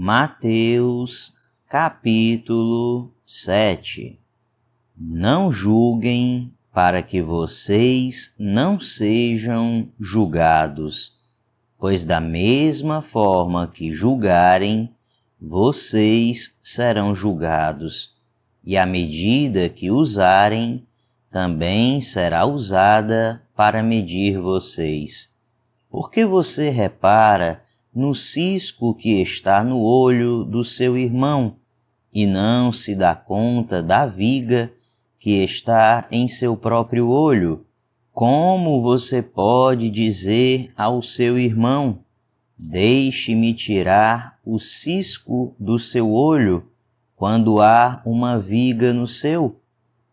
Mateus, capítulo 7. Não julguem para que vocês não sejam julgados, pois da mesma forma que julgarem, vocês serão julgados, e a medida que usarem também será usada para medir vocês. Porque você repara no cisco que está no olho do seu irmão, e não se dá conta da viga que está em seu próprio olho? Como você pode dizer ao seu irmão: deixe-me tirar o cisco do seu olho, quando há uma viga no seu?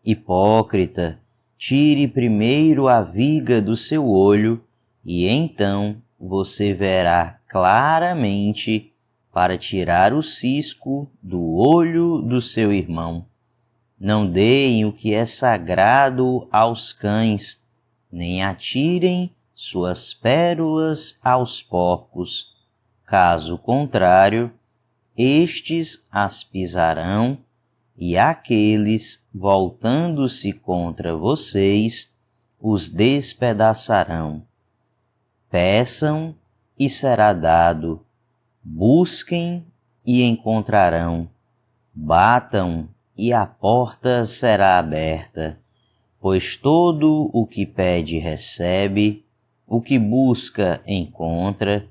Hipócrita, tire primeiro a viga do seu olho, e então você verá claramente para tirar o cisco do olho do seu irmão. Não deem o que é sagrado aos cães, nem atirem suas pérolas aos porcos. Caso contrário, estes as pisarão, e aqueles, voltando-se contra vocês, os despedaçarão. Peçam e será dado, busquem e encontrarão, batam e a porta será aberta, pois todo o que pede recebe, o que busca encontra,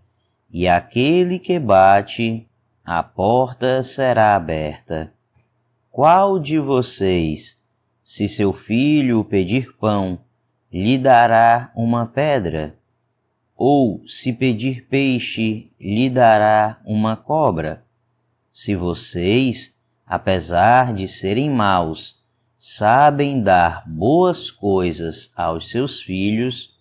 e aquele que bate, a porta será aberta. Qual de vocês, se seu filho pedir pão, lhe dará uma pedra? Ou, se pedir peixe, lhe dará uma cobra? Se vocês, apesar de serem maus, sabem dar boas coisas aos seus filhos,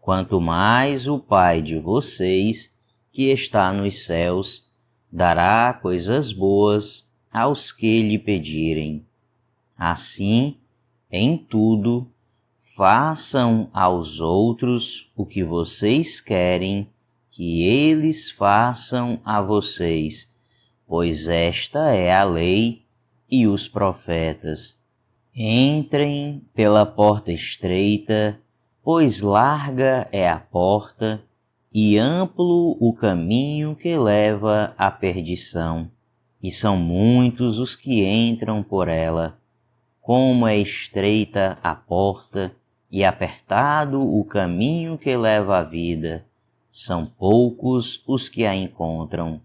quanto mais o Pai de vocês, que está nos céus, dará coisas boas aos que lhe pedirem. Assim, em tudo, façam aos outros o que vocês querem que eles façam a vocês, pois esta é a lei e os profetas. Entrem pela porta estreita, pois larga é a porta e amplo o caminho que leva à perdição, e são muitos os que entram por ela. Como é estreita a porta e apertado o caminho que leva à vida, são poucos os que a encontram.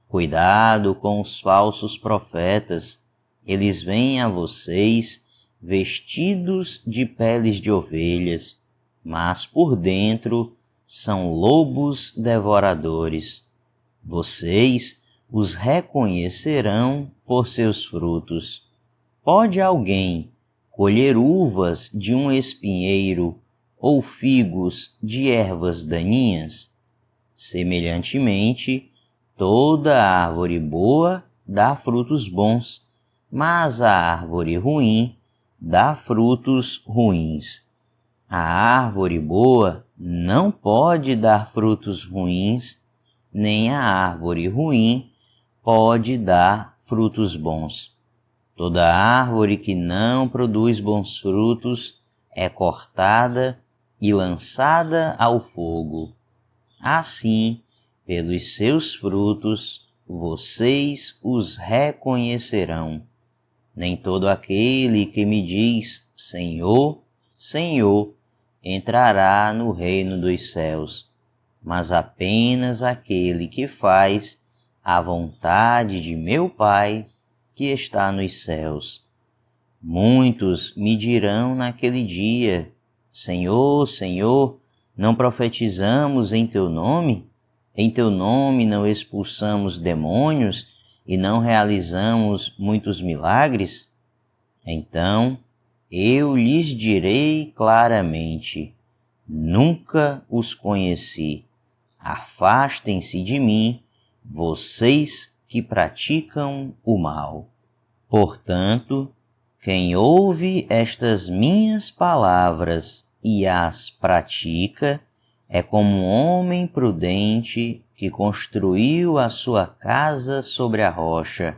Cuidado com os falsos profetas, eles vêm a vocês vestidos de peles de ovelhas, mas por dentro são lobos devoradores. Vocês os reconhecerão por seus frutos. Pode alguém colher uvas de um espinheiro ou figos de ervas daninhas? Semelhantemente, toda árvore boa dá frutos bons, mas a árvore ruim dá frutos ruins. A árvore boa não pode dar frutos ruins, nem a árvore ruim pode dar frutos bons. Toda árvore que não produz bons frutos é cortada e lançada ao fogo. Assim, pelos seus frutos, vocês os reconhecerão. Nem todo aquele que me diz Senhor, Senhor, entrará no reino dos céus, mas apenas aquele que faz a vontade de meu Pai que está nos céus. Muitos me dirão naquele dia: Senhor, Senhor, não profetizamos em teu nome? Em teu nome não expulsamos demônios e não realizamos muitos milagres? Então eu lhes direi claramente: nunca os conheci. Afastem-se de mim, vocês que praticam o mal. Portanto, quem ouve estas minhas palavras e as pratica É como um homem prudente que construiu a sua casa sobre a rocha.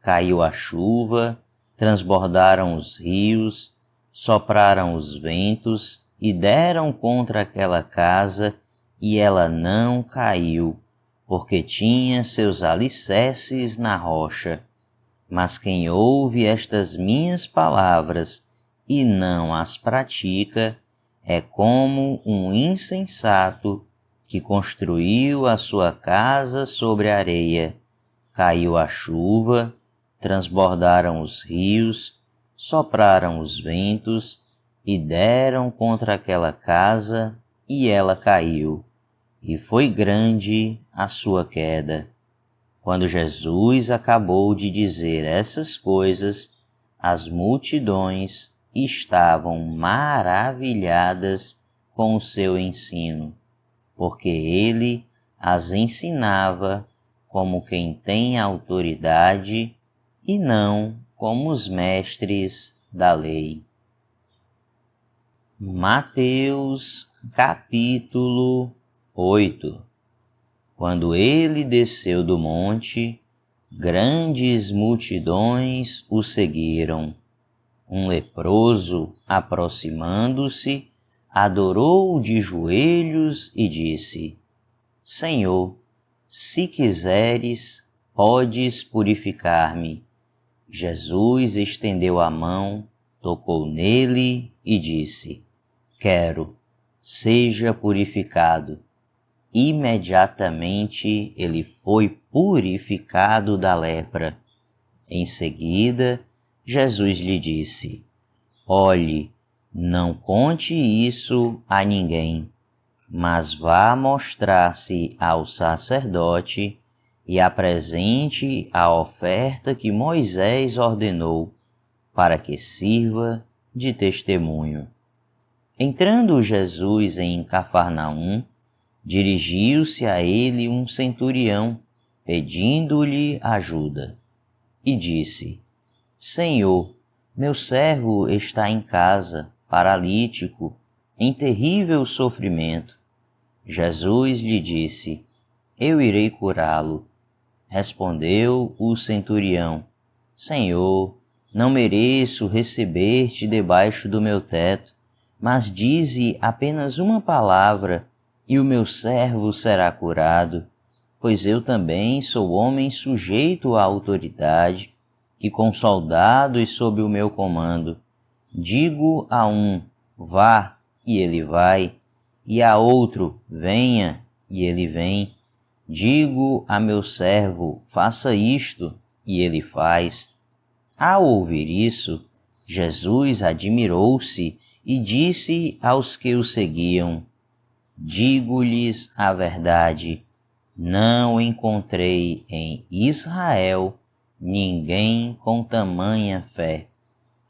Caiu a chuva, transbordaram os rios, sopraram os ventos e deram contra aquela casa, e ela não caiu, porque tinha seus alicerces na rocha. Mas quem ouve estas minhas palavras e não as pratica, é como um insensato que construiu a sua casa sobre a areia. Caiu a chuva, transbordaram os rios, sopraram os ventos e deram contra aquela casa, e ela caiu, e foi grande a sua queda. Quando Jesus acabou de dizer essas coisas, as multidões estavam maravilhadas com o seu ensino, porque ele as ensinava como quem tem autoridade e não como os mestres da lei. Mateus capítulo 8. Quando ele desceu do monte, grandes multidões o seguiram. Um leproso, aproximando-se, adorou-o de joelhos e disse: Senhor, se quiseres, podes purificar-me. Jesus estendeu a mão, tocou nele e disse: Quero, seja purificado. Imediatamente ele foi purificado da lepra. Em seguida, Jesus lhe disse: Olhe, não conte isso a ninguém, mas vá mostrar-se ao sacerdote e apresente a oferta que Moisés ordenou, para que sirva de testemunho. Entrando Jesus em Cafarnaum, dirigiu-se a ele um centurião, pedindo-lhe ajuda, e disse: Senhor, meu servo está em casa, paralítico, em terrível sofrimento. Jesus lhe disse: Eu irei curá-lo. Respondeu o centurião: Senhor, não mereço receber-te debaixo do meu teto, mas dize apenas uma palavra, e o meu servo será curado, pois eu também sou homem sujeito à autoridade, e com soldados sob o meu comando. Digo a um: vá, e ele vai, e a outro: venha, e ele vem. Digo a meu servo: faça isto, e ele faz. Ao ouvir isso, Jesus admirou-se e disse aos que o seguiam: Digo-lhes a verdade, não encontrei em Israel ninguém com tamanha fé.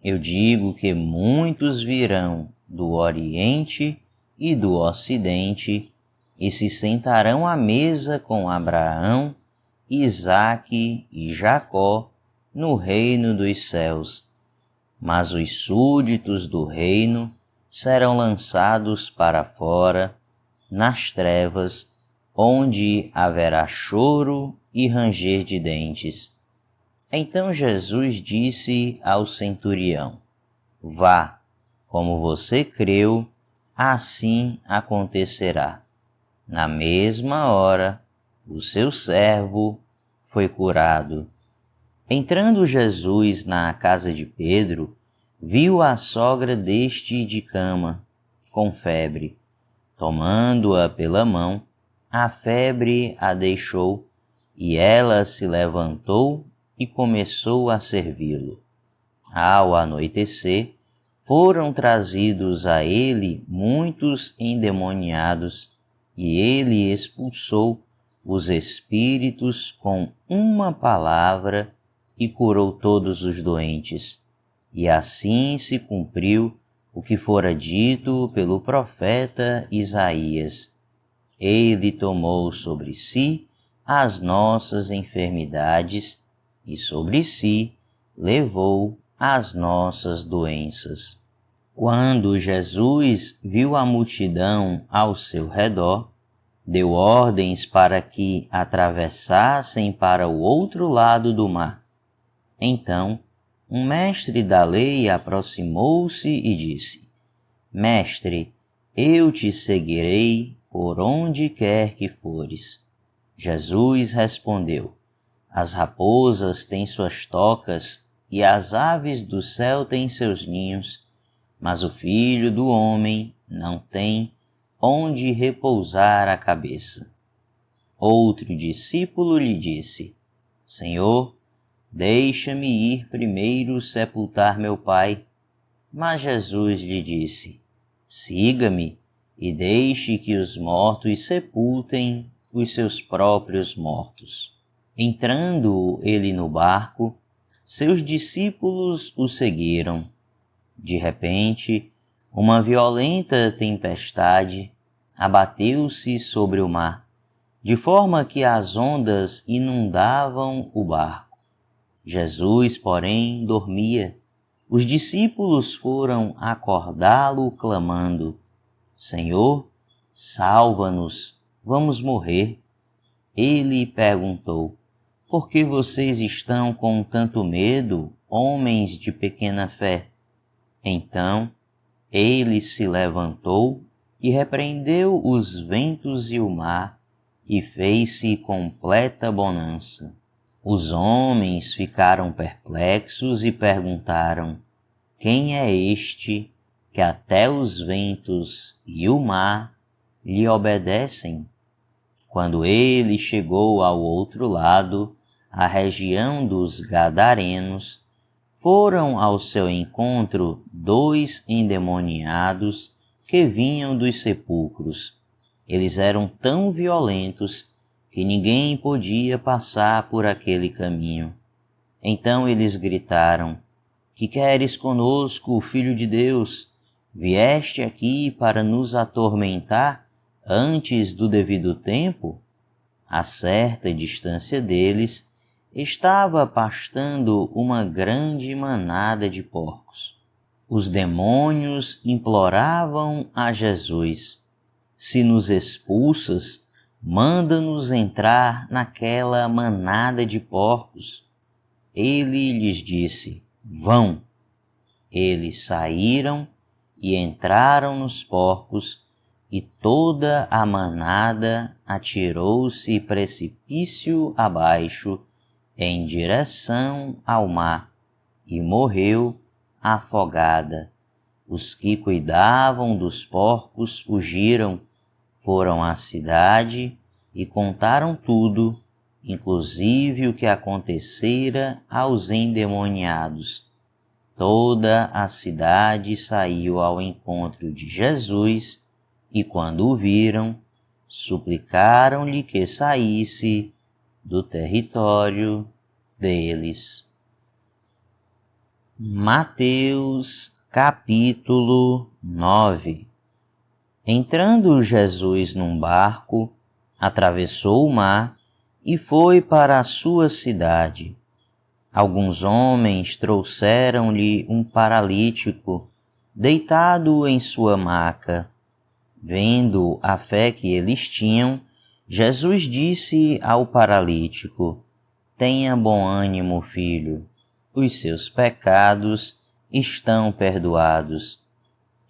Eu digo que muitos virão do Oriente e do Ocidente e se sentarão à mesa com Abraão, Isaque e Jacó no reino dos céus. Mas os súditos do reino serão lançados para fora, nas trevas, onde haverá choro e ranger de dentes. Então Jesus disse ao centurião: Vá, como você creu, assim acontecerá. Na mesma hora, o seu servo foi curado. Entrando Jesus na casa de Pedro, viu a sogra deste de cama, com febre. Tomando-a pela mão, a febre a deixou, e ela se levantou e começou a servi-lo. Ao anoitecer, foram trazidos a ele muitos endemoniados, e ele expulsou os espíritos com uma palavra e curou todos os doentes. E assim se cumpriu o que fora dito pelo profeta Isaías: Ele tomou sobre si as nossas enfermidades e sobre si levou as nossas doenças. Quando Jesus viu a multidão ao seu redor, deu ordens para que atravessassem para o outro lado do mar. Então, um mestre da lei aproximou-se e disse: Mestre, eu te seguirei por onde quer que fores. Jesus respondeu: As raposas têm suas tocas e as aves do céu têm seus ninhos, mas o Filho do homem não tem onde repousar a cabeça. Outro discípulo lhe disse: Senhor, deixa-me ir primeiro sepultar meu pai. Mas Jesus lhe disse: Siga-me e deixe que os mortos sepultem os seus próprios mortos. Entrando ele no barco, seus discípulos o seguiram. De repente, uma violenta tempestade abateu-se sobre o mar, de forma que as ondas inundavam o barco. Jesus, porém, dormia. Os discípulos foram acordá-lo, clamando: Senhor, salva-nos, vamos morrer. Ele perguntou: Por que vocês estão com tanto medo, homens de pequena fé? Então, ele se levantou e repreendeu os ventos e o mar, e fez-se completa bonança. Os homens ficaram perplexos e perguntaram: Quem é este que até os ventos e o mar lhe obedecem? Quando ele chegou ao outro lado, à região dos Gadarenos, foram ao seu encontro 2 endemoniados que vinham dos sepulcros. Eles eram tão violentos que ninguém podia passar por aquele caminho. Então eles gritaram: Que queres conosco, Filho de Deus? Vieste aqui para nos atormentar antes do devido tempo? A certa distância deles estava pastando uma grande manada de porcos. Os demônios imploravam a Jesus: Se nos expulsas, manda-nos entrar naquela manada de porcos. Ele lhes disse: Vão. Eles saíram e entraram nos porcos, e toda a manada atirou-se precipício abaixo em direção ao mar e morreu afogada. Os que cuidavam dos porcos fugiram, foram à cidade e contaram tudo, inclusive o que acontecera aos endemoniados. Toda a cidade saiu ao encontro de Jesus e, quando o viram, suplicaram-lhe que saísse do território deles. Mateus capítulo 9. Entrando Jesus num barco, atravessou o mar e foi para a sua cidade. Alguns homens trouxeram-lhe um paralítico, deitado em sua maca. Vendo a fé que eles tinham, Jesus disse ao paralítico: Tenha bom ânimo, filho, os seus pecados estão perdoados.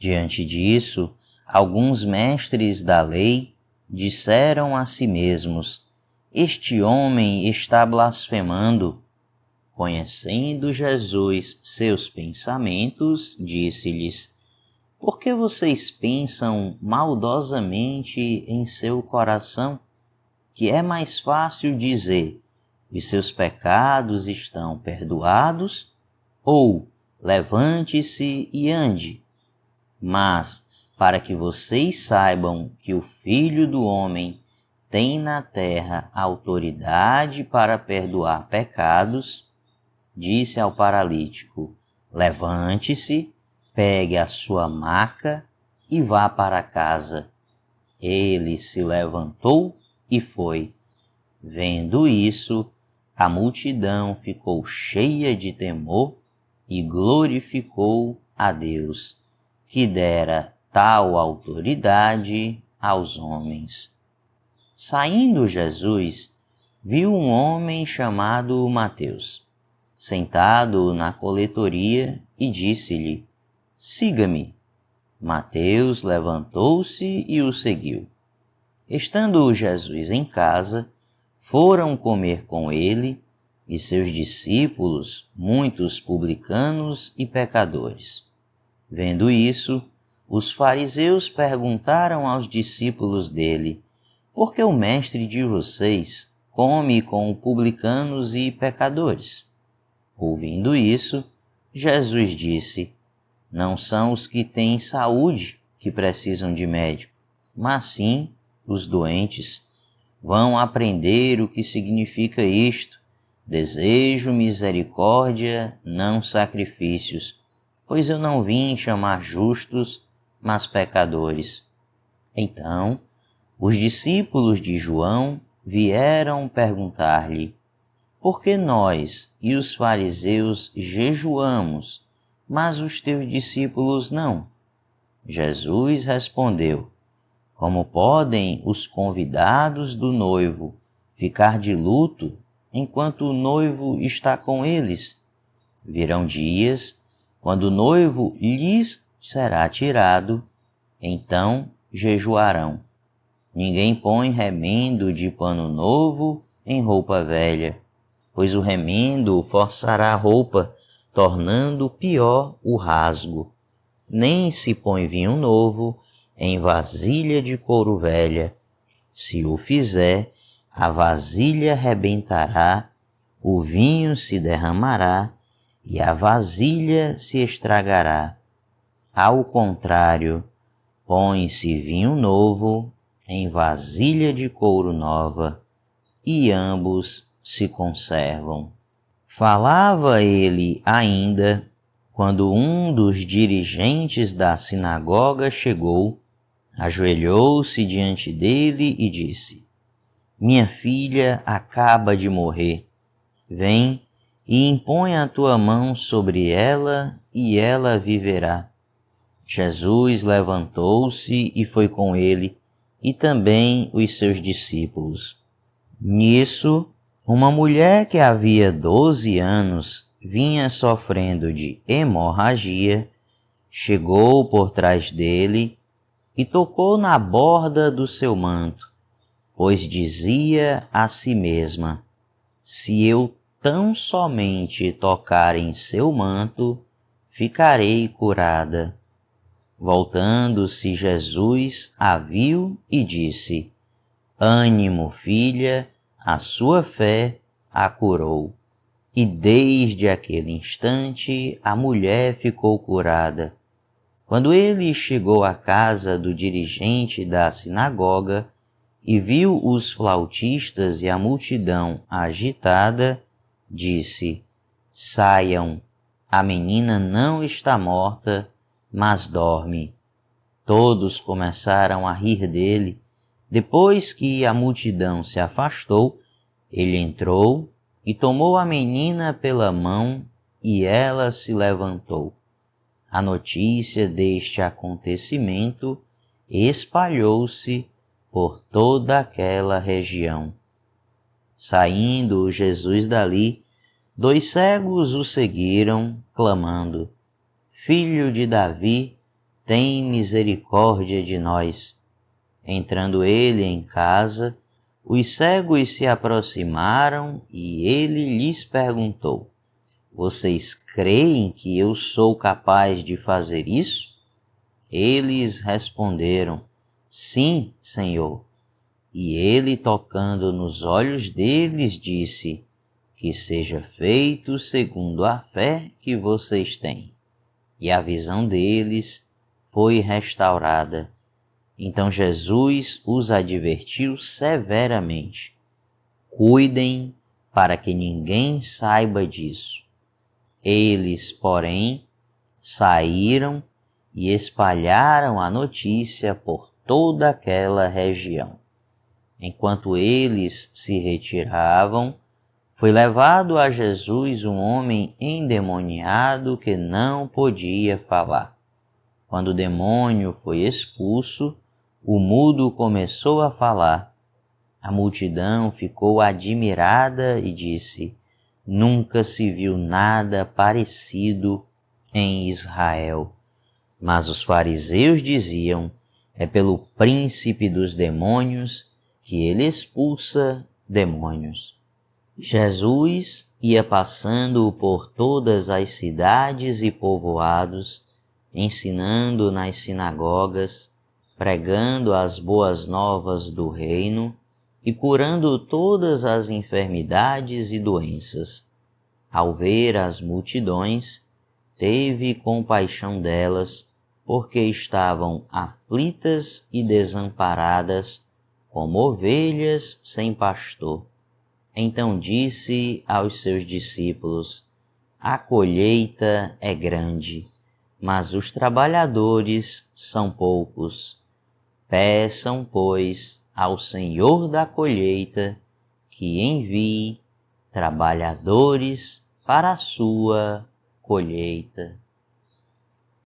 Diante disso, alguns mestres da lei disseram a si mesmos: Este homem está blasfemando. Conhecendo Jesus seus pensamentos, disse-lhes: Por que vocês pensam maldosamente em seu coração? Que é mais fácil dizer: Os seus pecados estão perdoados, ou levante-se e ande. Mas, para que vocês saibam que o Filho do Homem tem na terra autoridade para perdoar pecados, disse ao paralítico: Levante-se, pegue a sua maca e vá para casa. Ele se levantou e foi. Vendo isso, a multidão ficou cheia de temor e glorificou a Deus, que dera tal autoridade aos homens. Saindo Jesus, viu um homem chamado Mateus, sentado na coletoria, e disse-lhe: Siga-me. Mateus levantou-se e o seguiu. Estando Jesus em casa, foram comer com ele e seus discípulos muitos publicanos e pecadores. Vendo isso, os fariseus perguntaram aos discípulos dele: Por que o mestre de vocês come com publicanos e pecadores? Ouvindo isso, Jesus disse: Não são os que têm saúde que precisam de médico, mas sim os doentes. Vão aprender o que significa isto: desejo misericórdia, não sacrifícios, pois eu não vim chamar justos, mas pecadores. Então, os discípulos de João vieram perguntar-lhe: Por que nós e os fariseus jejuamos, mas os teus discípulos não? Jesus respondeu: Como podem os convidados do noivo ficar de luto enquanto o noivo está com eles? Virão dias quando o noivo lhes será tirado, então jejuarão. Ninguém põe remendo de pano novo em roupa velha, pois o remendo forçará a roupa, tornando pior o rasgo. Nem se põe vinho novo em vasilha de couro velha. Se o fizer, a vasilha rebentará, o vinho se derramará e a vasilha se estragará. Ao contrário, põe-se vinho novo em vasilha de couro nova, e ambos se conservam. Falava ele ainda, quando um dos dirigentes da sinagoga chegou, ajoelhou-se diante dele e disse: Minha filha acaba de morrer. Vem e impõe a tua mão sobre ela, e ela viverá. Jesus levantou-se e foi com ele, e também os seus discípulos. Nisso, uma mulher que havia 12 anos vinha sofrendo de hemorragia, chegou por trás dele e tocou na borda do seu manto, pois dizia a si mesma: Se eu tão somente tocar em seu manto, ficarei curada. Voltando-se, Jesus a viu e disse: Ânimo, filha, a sua fé a curou. E desde aquele instante a mulher ficou curada. Quando ele chegou à casa do dirigente da sinagoga e viu os flautistas e a multidão agitada, disse: Saiam, a menina não está morta, mas dorme. Todos começaram a rir dele. Depois que a multidão se afastou, ele entrou e tomou a menina pela mão, e ela se levantou. A notícia deste acontecimento espalhou-se por toda aquela região. Saindo Jesus dali, 2 cegos o seguiram, clamando: Filho de Davi, tem misericórdia de nós. Entrando ele em casa, os cegos se aproximaram e ele lhes perguntou: Vocês creem que eu sou capaz de fazer isso? Eles responderam: Sim, Senhor. E ele, tocando nos olhos deles, disse: Que seja feito segundo a fé que vocês têm. E a visão deles foi restaurada. Então Jesus os advertiu severamente: Cuidem para que ninguém saiba disso. Eles, porém, saíram e espalharam a notícia por toda aquela região. Enquanto eles se retiravam, foi levado a Jesus um homem endemoniado que não podia falar. Quando o demônio foi expulso, o mudo começou a falar. A multidão ficou admirada e disse: Nunca se viu nada parecido em Israel. Mas os fariseus diziam: É pelo príncipe dos demônios que ele expulsa demônios. Jesus ia passando por todas as cidades e povoados, ensinando nas sinagogas, pregando as boas novas do reino e curando todas as enfermidades e doenças. Ao ver as multidões, teve compaixão delas, porque estavam aflitas e desamparadas, como ovelhas sem pastor. Então disse aos seus discípulos: A colheita é grande, mas os trabalhadores são poucos. Peçam, pois, ao Senhor da colheita que envie trabalhadores para a sua colheita.